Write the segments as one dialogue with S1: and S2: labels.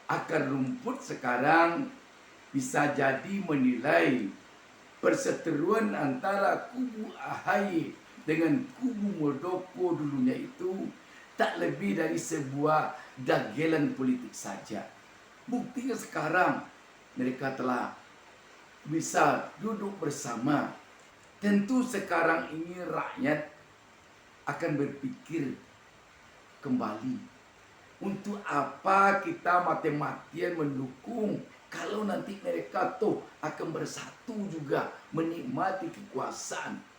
S1: Akar rumput sekarang bisa jadi menilai perseteruan antara kubu AHY dengan kubu Muldoko dulunya itu tak lebih dari sebuah dagelan politik saja. Buktinya sekarang mereka telah bisa duduk bersama. Tentu sekarang ini rakyat akan berpikir kembali. Untuk apa kita mati-matian mendukung kalau nanti mereka tuh akan bersatu juga menikmati kekuasaan.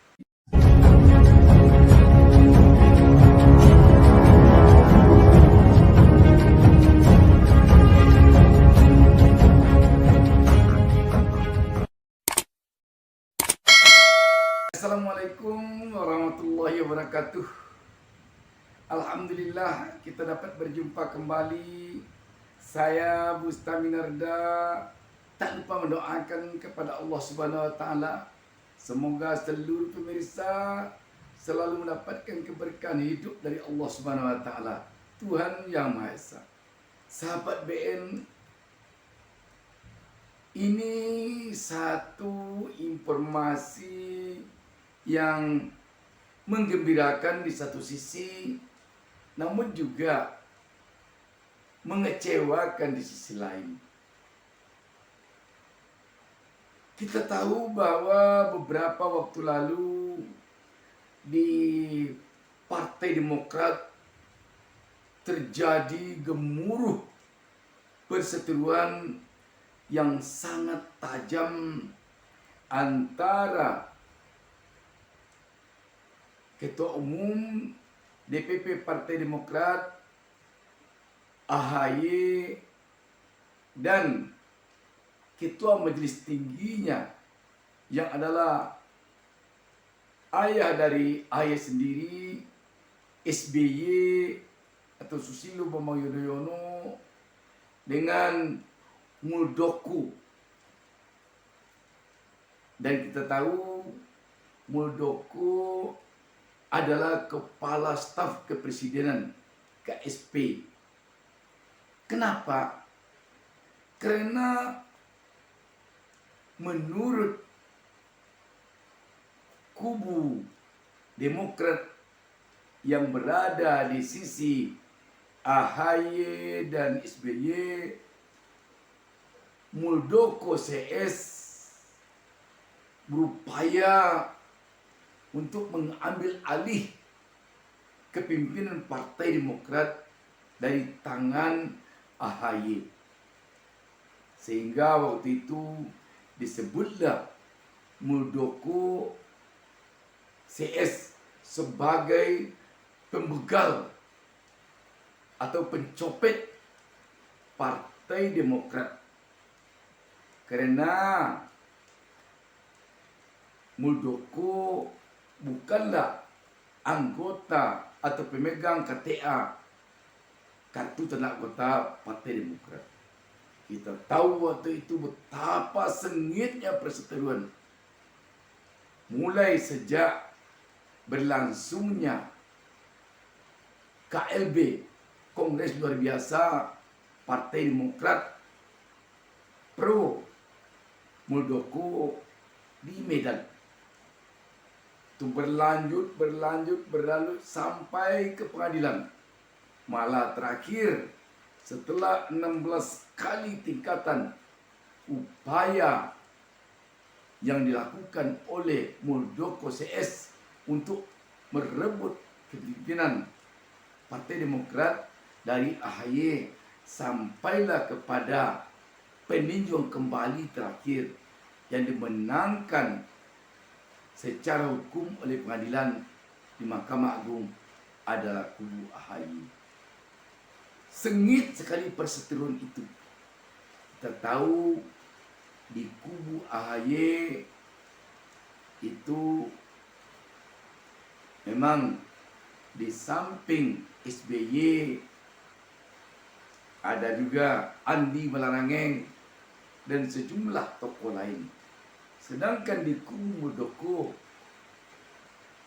S1: Assalamualaikum warahmatullahi wabarakatuh. Alhamdulillah kita dapat berjumpa kembali. Saya Bustaminarda tak lupa mendoakan kepada Allah Subhanahu wa taala semoga seluruh pemirsa selalu mendapatkan keberkahan hidup dari Allah Subhanahu wa taala, Tuhan Yang Maha Esa. Sahabat BN, ini satu informasi yang menggembirakan di satu sisi, namun juga mengecewakan di sisi lain. Kita tahu bahwa beberapa waktu lalu di Partai Demokrat terjadi gemuruh perseteruan yang sangat tajam antara Ketua Umum DPP Partai Demokrat AHY dan Ketua Majelis Tingginya yang adalah ayah dari AHY sendiri, SBY atau Susilo Bambang Yudhoyono, dengan Muldoko. Dan kita tahu Muldoko adalah Kepala Staf Kepresidenan KSP. Kenapa? Karena menurut kubu Demokrat yang berada di sisi AHY dan SBY, Muldoko CS berupaya untuk mengambil alih kepimpinan Partai Demokrat dari tangan AHY. Sehingga waktu itu disebutlah Muldoko CS sebagai pembegal atau pencopet Partai Demokrat. Karena Muldoko bukanlah anggota atau pemegang KTA, kartu tanda anggota Partai Demokrat. Kita tahu waktu itu betapa sengitnya perseteruan. Mulai sejak berlangsungnya KLB, Kongres Luar Biasa Partai Demokrat pro Muldoko di Medan. Itu berlanjut sampai ke pengadilan. Malah terakhir setelah 16 kali tingkatan upaya yang dilakukan oleh Muldoko CS untuk merebut kepimpinan Partai Demokrat dari AHY, sampailah kepada peninjau kembali terakhir yang dimenangkan secara hukum oleh pengadilan di Mahkamah Agung adalah kubu AHY. Sengit sekali perseteruan itu. Kita tahu di kubu AHY itu memang di samping SBY ada juga Andi Malarangeng dan sejumlah tokoh lain. Sedangkan di kubu Muldoko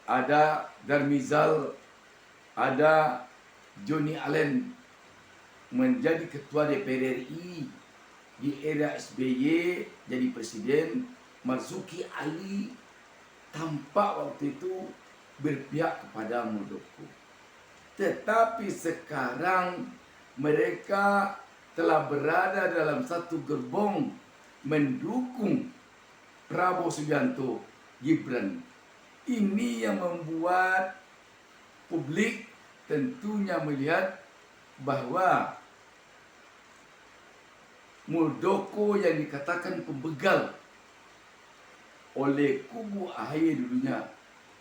S1: ada Darmizal, ada Johnny Allen, menjadi ketua DPR RI di era SBY jadi presiden. Marzuki Ali tampak waktu itu berpihak kepada Muldoko. Tetapi sekarang mereka telah berada dalam satu gerbong mendukung Prabowo Subianto Gibran. Ini yang membuat publik tentunya melihat bahwa Muldoko yang dikatakan pembegal oleh kubu AHY dulunya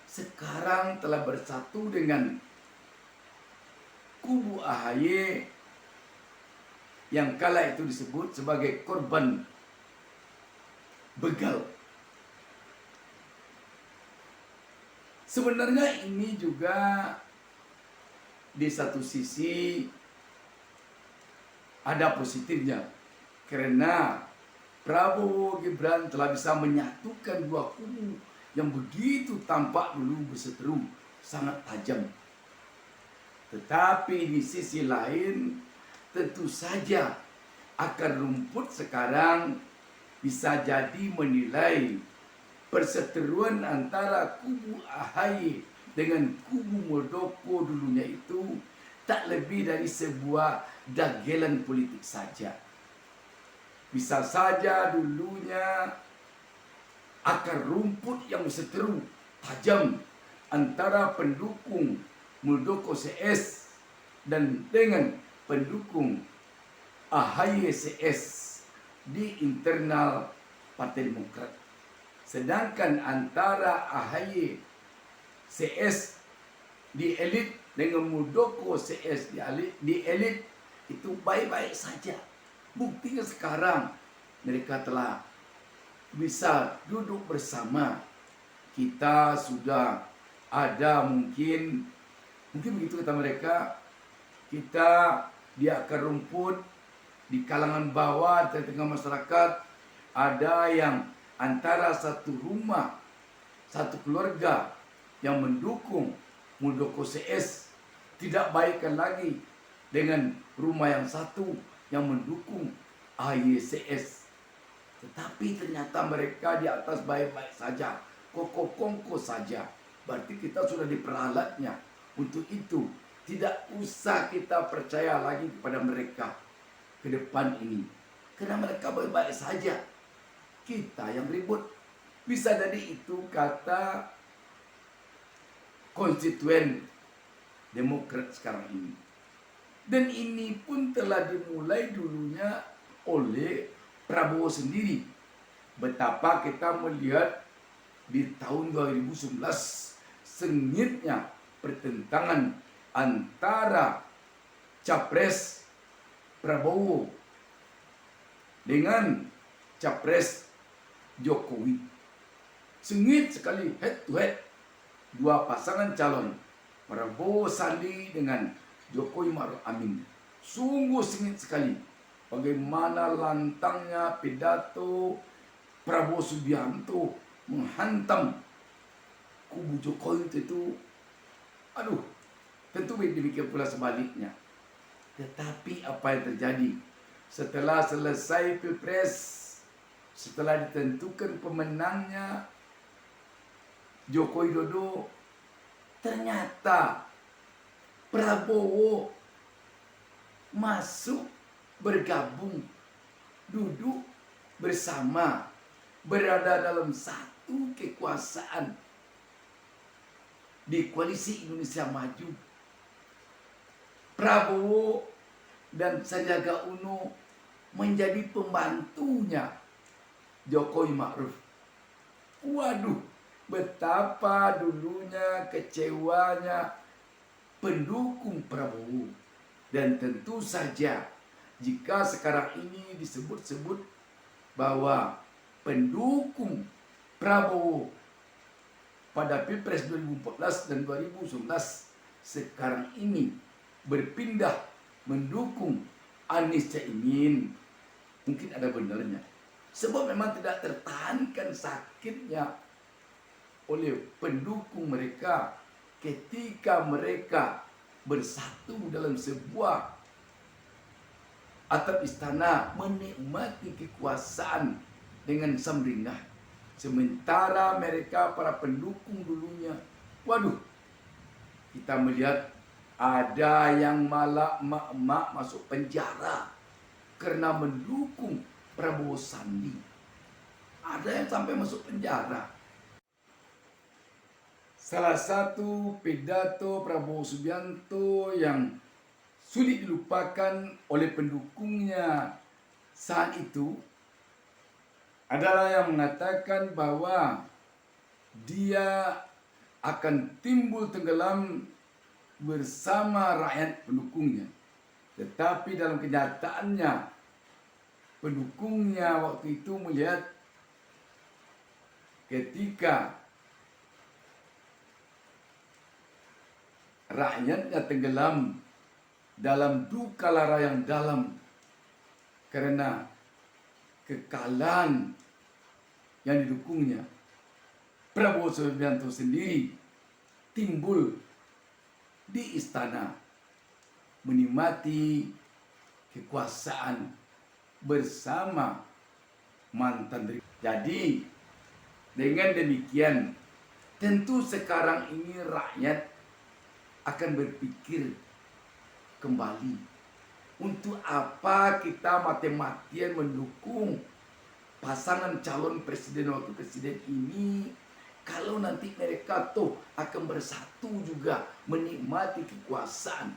S1: sekarang telah bersatu dengan kubu AHY yang kala itu disebut sebagai korban begal. Sebenarnya ini juga di satu sisi ada positifnya, karena Prabowo Gibran telah bisa menyatukan dua kubu yang begitu tampak dulu berseteru sangat tajam. Tetapi di sisi lain tentu saja akar rumput sekarang bisa jadi menilai perseteruan antara kubu AHY dengan kubu Muldoko dulunya itu tak lebih dari sebuah dagelan politik saja. Bisa saja dulunya akar rumput yang berseteru tajam antara pendukung Muldoko CS dan dengan pendukung AHY CS di internal Partai Demokrat. Sedangkan antara AHY CS di elit dengan Muldoko CS di elit itu baik-baik saja. Buktinya sekarang mereka telah bisa duduk bersama. Kita sudah ada mungkin begitu kata mereka, kita di akar rumput, di kalangan bawah, di tengah masyarakat, ada yang antara satu rumah, satu keluarga yang mendukung Muldoko CS tidak baikkan lagi dengan rumah yang satu yang mendukung AHY CS. Tetapi ternyata mereka di atas baik-baik saja, kongko saja. Berarti kita sudah diperalatnya. Untuk itu tidak usah kita percaya lagi kepada mereka ke depan ini, karena mereka baik-baik saja. Kita yang ribut. Bisa jadi itu kata konstituen Demokrat sekarang ini. Dan ini pun telah dimulai dulunya oleh Prabowo sendiri. Betapa kita melihat di tahun 2019 sengitnya pertentangan antara Capres Prabowo dengan Capres Jokowi. Sengit sekali, head to head. Dua pasangan calon, Prabowo Sandi dengan Jokowi Ma'ruf Amin. Sungguh sengit sekali. Bagaimana lantangnya pidato Prabowo Subianto menghantam kubu Jokowi itu. Aduh, tentu demikian pula sebaliknya. Tetapi apa yang terjadi setelah selesai Pilpres, setelah ditentukan pemenangnya Joko Widodo, ternyata Prabowo masuk bergabung, duduk bersama, berada dalam satu kekuasaan di Koalisi Indonesia Maju. Prabowo dan Sandiaga Uno menjadi pembantunya Jokowi Ma'ruf. Waduh, betapa dulunya kecewanya pendukung Prabowo. Dan tentu saja jika sekarang ini disebut-sebut bahwa pendukung Prabowo pada Pilpres 2014 dan 2019 sekarang ini berpindah mendukung Anies Caimin, mungkin ada benarnya. Sebab memang tidak tertahankan sakitnya oleh pendukung mereka ketika mereka bersatu dalam sebuah atap istana menikmati kekuasaan dengan samringah. Sementara mereka para pendukung dulunya, waduh, kita melihat ada yang malah emak-emak masuk penjara karena mendukung Prabowo Sandi. Ada yang sampai masuk penjara. Salah satu pidato Prabowo Subianto yang sulit dilupakan oleh pendukungnya saat itu adalah yang mengatakan bahwa dia akan timbul tenggelam bersama rakyat pendukungnya. Tetapi dalam kenyataannya pendukungnya waktu itu melihat ketika rakyatnya tenggelam dalam duka lara yang dalam karena kekalahan yang didukungnya, Prabowo Subianto sendiri timbul di istana menikmati kekuasaan bersama mantan. Jadi dengan demikian tentu sekarang ini rakyat akan berpikir kembali, untuk apa kita mati-matian mendukung pasangan calon presiden wakil presiden ini kalau nanti mereka tuh akan bersatu juga menikmati kekuasaan.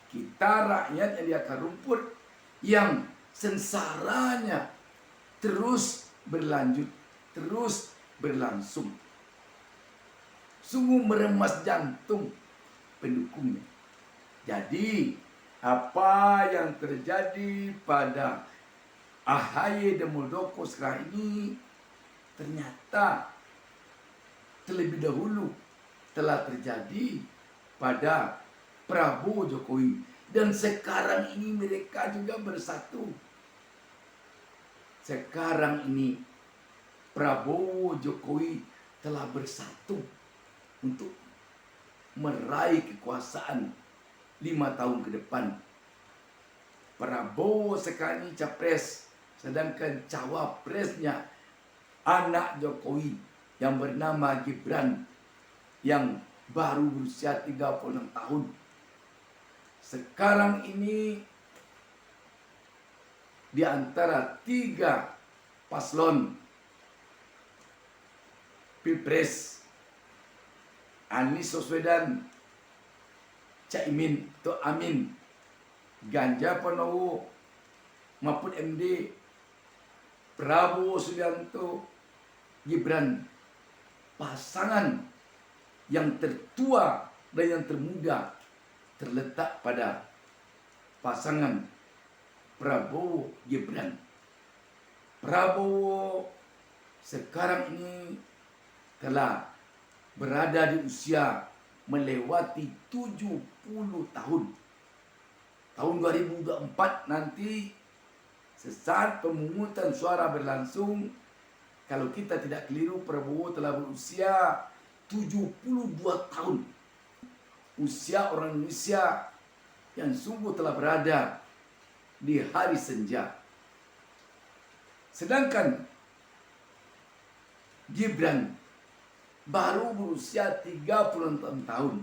S1: Kita rakyat yang di akar rumput yang sengsaranya terus berlanjut, terus berlangsung. Sungguh meremas jantung pendukungnya. Jadi apa yang terjadi pada AHY dan Muldoko sekarang ini ternyata terlebih dahulu telah terjadi pada Prabowo Jokowi, dan sekarang ini mereka juga bersatu. Sekarang ini Prabowo Jokowi telah bersatu untuk meraih kekuasaan 5 tahun ke depan. Prabowo sekarang ini capres, sedangkan cawapresnya anak Jokowi yang bernama Gibran yang baru berusia 36 tahun. Sekarang ini di antara 3 paslon Pilpres, Anies Baswedan, Caimin atau Amin, Ganjar Pranowo, Mahfud MD, Prabowo Subianto, Gibran, pasangan yang tertua dan yang termuda terletak pada pasangan Prabowo Gibran. Prabowo sekarang ini telah berada di usia melewati 70 tahun. Tahun 2024 nanti sesaat pemungutan suara berlangsung, kalau kita tidak keliru Prabowo telah berusia 72 tahun. Usia orang Indonesia yang sungguh telah berada di hari senja. Sedangkan Gibran baru berusia 36 tahun.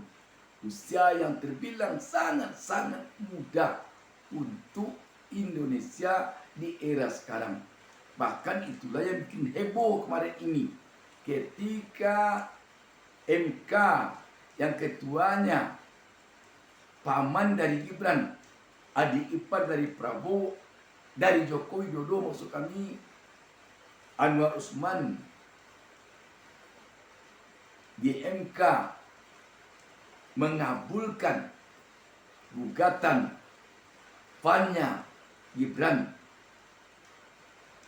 S1: Usia yang terbilang sangat-sangat muda untuk Indonesia di era sekarang. Bahkan itulah yang bikin heboh kemarin ini, ketika MK yang ketuanya paman dari Gibran, adik ipar dari Prabowo, dari Joko Widodo maksud kami, Anwar Usman, di MK mengabulkan gugatan Fanya Gibran,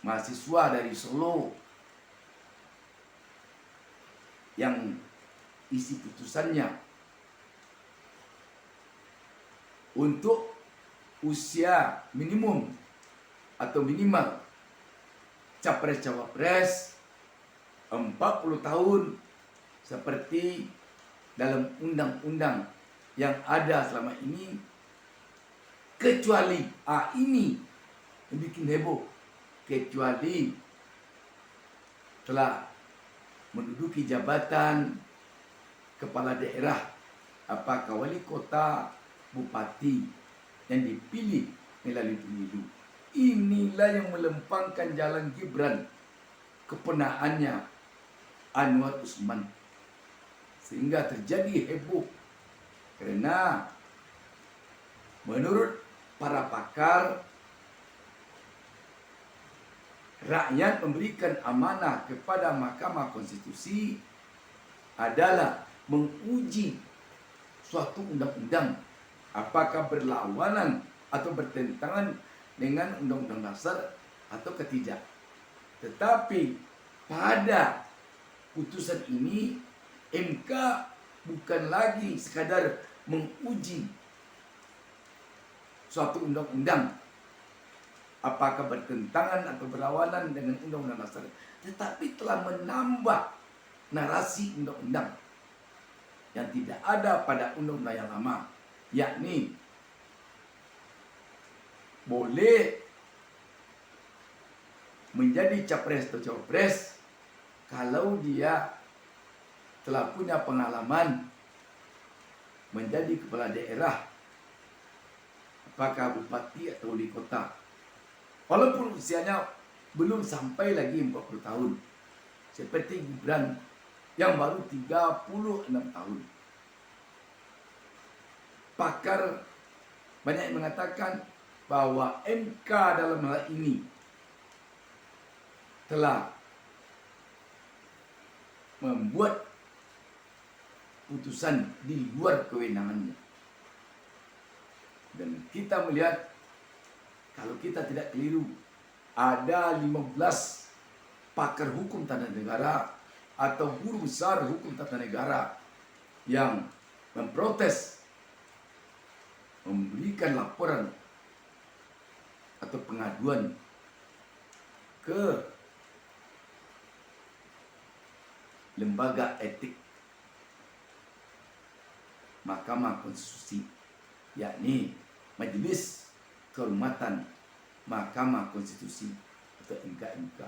S1: mahasiswa dari Solo, yang isi putusannya untuk usia minimum atau minimal capres-cawapres 40 tahun seperti dalam undang-undang yang ada selama ini, kecuali ini yang bikin heboh, kecuali telah menduduki jabatan kepala daerah, apakah wali kota, bupati yang dipilih melalui pemilu. Inilah yang melempangkan jalan Gibran, keponakannya Anwar Usman, sehingga terjadi heboh karena menurut para pakar, rakyat memberikan amanah kepada Mahkamah Konstitusi adalah menguji suatu undang-undang apakah berlawanan atau bertentangan dengan Undang-Undang Dasar atau tidak. Tetapi pada putusan ini MK bukan lagi sekadar menguji suatu undang-undang apakah bertentangan atau berlawanan dengan Undang-Undang Dasar, tetapi telah menambah narasi undang-undang yang tidak ada pada undang-undang yang lama, yakni boleh menjadi capres atau cawapres kalau dia telah punya pengalaman menjadi kepala daerah, apakah bupati atau wali kota, walaupun usianya belum sampai lagi 40 tahun. Seperti Gibran yang baru 36 tahun. Pakar banyak yang mengatakan bahwa MK dalam hal ini telah membuat putusan di luar kewenangannya. Dan kita melihat, kalau kita tidak keliru, ada 15 pakar hukum tata negara atau guru besar hukum tata negara yang memprotes, memberikan laporan atau pengaduan ke lembaga etik Mahkamah Konstitusi, yakni Majelis Kehormatan Mahkamah Konstitusi atau MK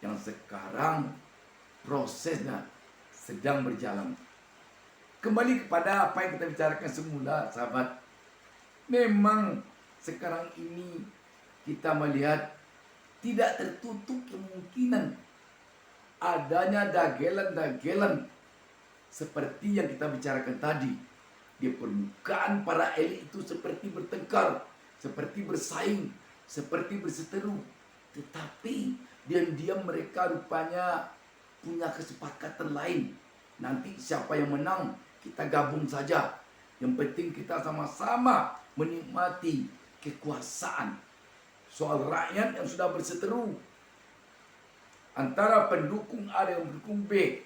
S1: yang sekarang prosesnya sedang berjalan. Kembali kepada apa yang kita bicarakan semula, sahabat. Memang sekarang ini kita melihat tidak tertutup kemungkinan adanya dagelan-dagelan seperti yang kita bicarakan tadi. Di permukaan para elit itu seperti bertengkar, seperti bersaing, seperti berseteru. Tetapi diam-diam mereka rupanya punya kesepakatan lain. Nanti siapa yang menang, kita gabung saja. Yang penting kita sama-sama menikmati kekuasaan. Soal rakyat yang sudah berseteru, antara pendukung A dan pendukung B,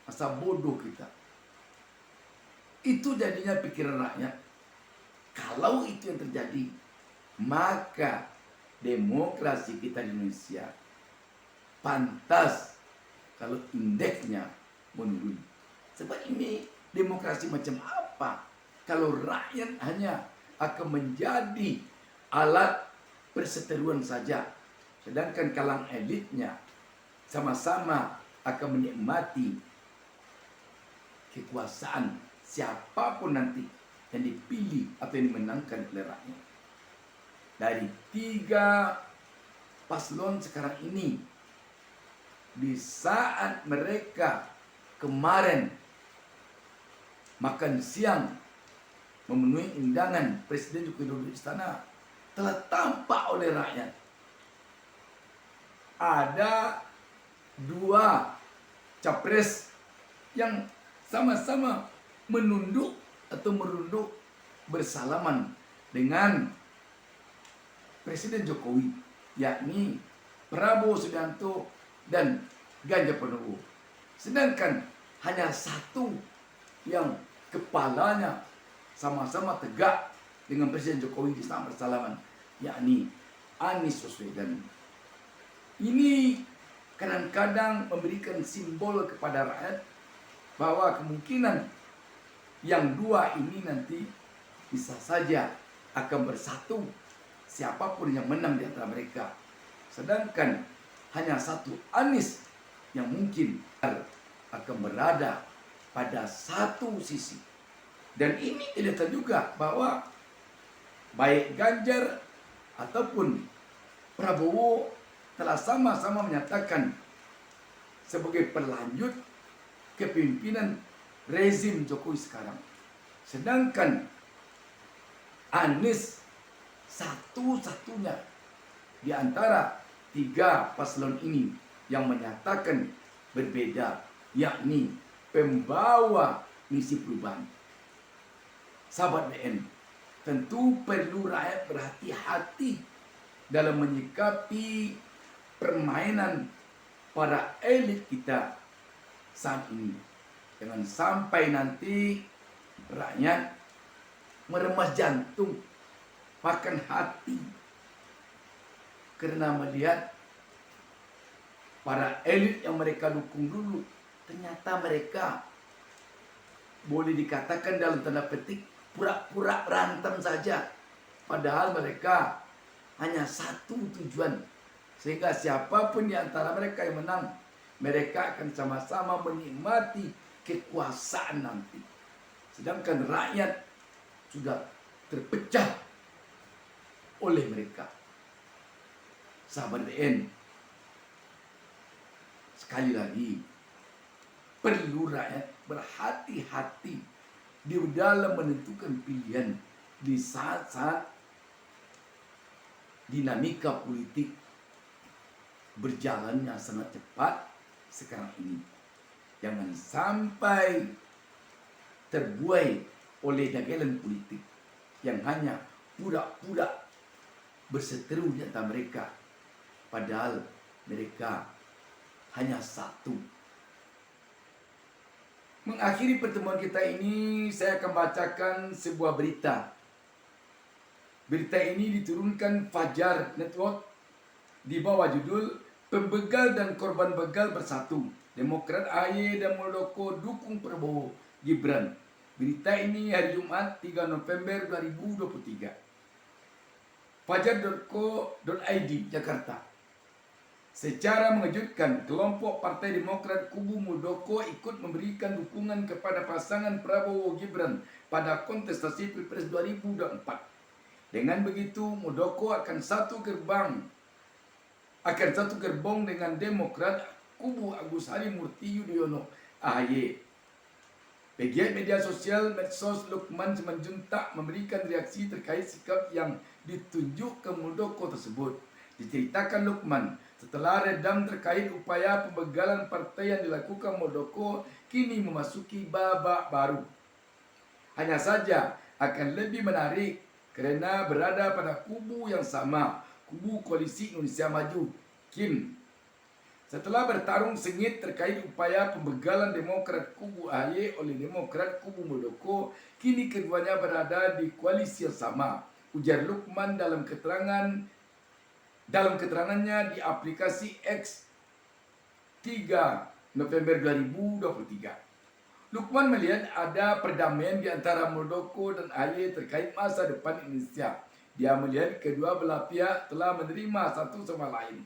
S1: masa bodoh kita. Itu jadinya pikiran rakyat. Kalau itu yang terjadi, maka demokrasi kita di Indonesia pantas kalau indeksnya menurun. Sebab ini demokrasi macam apa kalau rakyat hanya akan menjadi alat perseteruan saja, sedangkan kalangan elitnya sama-sama akan menikmati kekuasaan siapapun nanti yang dipilih atau yang dimenangkan oleh rakyat. Dari 3 paslon sekarang ini, di saat mereka kemarin makan siang memenuhi undangan Presiden Joko Widodo di istana, telah tampak oleh rakyat ada 2 capres yang sama-sama menunduk atau merunduk bersalaman dengan Presiden Jokowi, yakni Prabowo Subianto dan Ganjar Pranowo. Sedangkan hanya satu yang kepalanya sama-sama tegak dengan Presiden Jokowi di sana bersalaman, yakni Anies Baswedan. Ini kadang-kadang memberikan simbol kepada rakyat bahwa kemungkinan yang 2 ini nanti bisa saja akan bersatu siapapun yang menang di antara mereka. Sedangkan hanya satu Anies yang mungkin akan berada pada satu sisi. Dan ini kelihatan juga bahwa baik Ganjar ataupun Prabowo telah sama-sama menyatakan sebagai berlanjut kepemimpinan rezim Jokowi sekarang. Sedangkan Anies satu-satunya di antara tiga paslon ini yang menyatakan berbeda, yakni pembawa misi perubahan. Sahabat BN, tentu perlu rakyat berhati-hati dalam menyikapi permainan para elit kita saat ini. Jangan sampai nanti rakyat meremas jantung, makan hati, karena melihat para elit yang mereka dukung dulu, ternyata mereka boleh dikatakan dalam tanda petik pura-pura berantem saja. Padahal mereka hanya satu tujuan, sehingga siapapun di antara mereka yang menang, mereka akan sama-sama menikmati kekuasaan nanti. Sedangkan rakyat sudah terpecah oleh mereka. Sahabat BN, sekali lagi perlu rakyat berhati-hati di dalam menentukan pilihan di saat-saat dinamika politik berjalannya sangat cepat sekarang ini. Jangan sampai terbuai oleh dagelan politik yang hanya pura-pura berseteru di antara mereka, padahal mereka hanya satu. Mengakhiri pertemuan kita ini, saya akan bacakan sebuah berita. Berita ini diturunkan Fajar Network di bawah judul Pembegal dan Korban Begal Bersatu. Demokrat AHY dan Muldoko dukung Prabowo Gibran. Berita ini hari Jumat 3 November 2023. Fajar.co.id Jakarta. Secara mengejutkan, kelompok Partai Demokrat kubu Muldoko ikut memberikan dukungan kepada pasangan Prabowo Gibran pada kontestasi Pilpres 2024. Dengan begitu, Muldoko akan satu gerbong dengan Demokrat kubu Agus Harimurti Yudhoyono AHY. Pegiat media sosial medsos Lukman Simanjuntak memberikan reaksi terkait sikap yang ditunjuk ke Muldoko tersebut. Diceritakan Lukman, setelah redam terkait upaya pembegalan partai yang dilakukan Muldoko kini memasuki babak baru. Hanya saja akan lebih menarik kerana berada pada kubu yang sama, kubu Koalisi Indonesia Maju, KIM. Setelah bertarung sengit terkait upaya pembegalan Demokrat kubu AHY oleh Demokrat kubu Muldoko, kini keduanya berada di koalisi yang sama, ujar Lukman dalam keterangannya di aplikasi X 3 November 2023. Lukman melihat ada perdamaian di antara Muldoko dan AHY terkait masa depan Indonesia. Dia melihat kedua belah pihak telah menerima satu sama lain.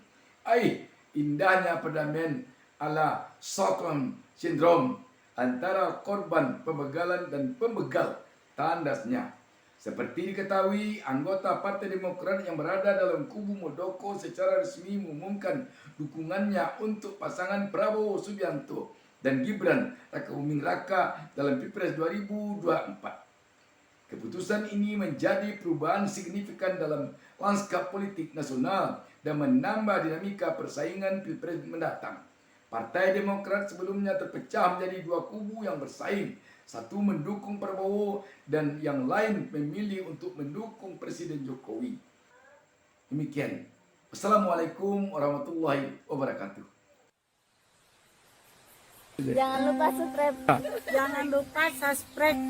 S1: Indahnya perdamaian ala Stockholm Syndrome antara korban pembegalan dan pembegal, tandasnya. Seperti diketahui, anggota Partai Demokrat yang berada dalam kubu Muldoko secara resmi mengumumkan dukungannya untuk pasangan Prabowo Subianto dan Gibran Rakabuming Raka dalam Pilpres 2024. Keputusan ini menjadi perubahan signifikan dalam lanskap politik nasional dan menambah dinamika persaingan Pilpres mendatang. Partai Demokrat sebelumnya terpecah menjadi dua kubu yang bersaing. Satu mendukung Prabowo dan yang lain memilih untuk mendukung Presiden Jokowi. Demikian. Assalamualaikum warahmatullahi wabarakatuh.
S2: Jangan lupa subscribe.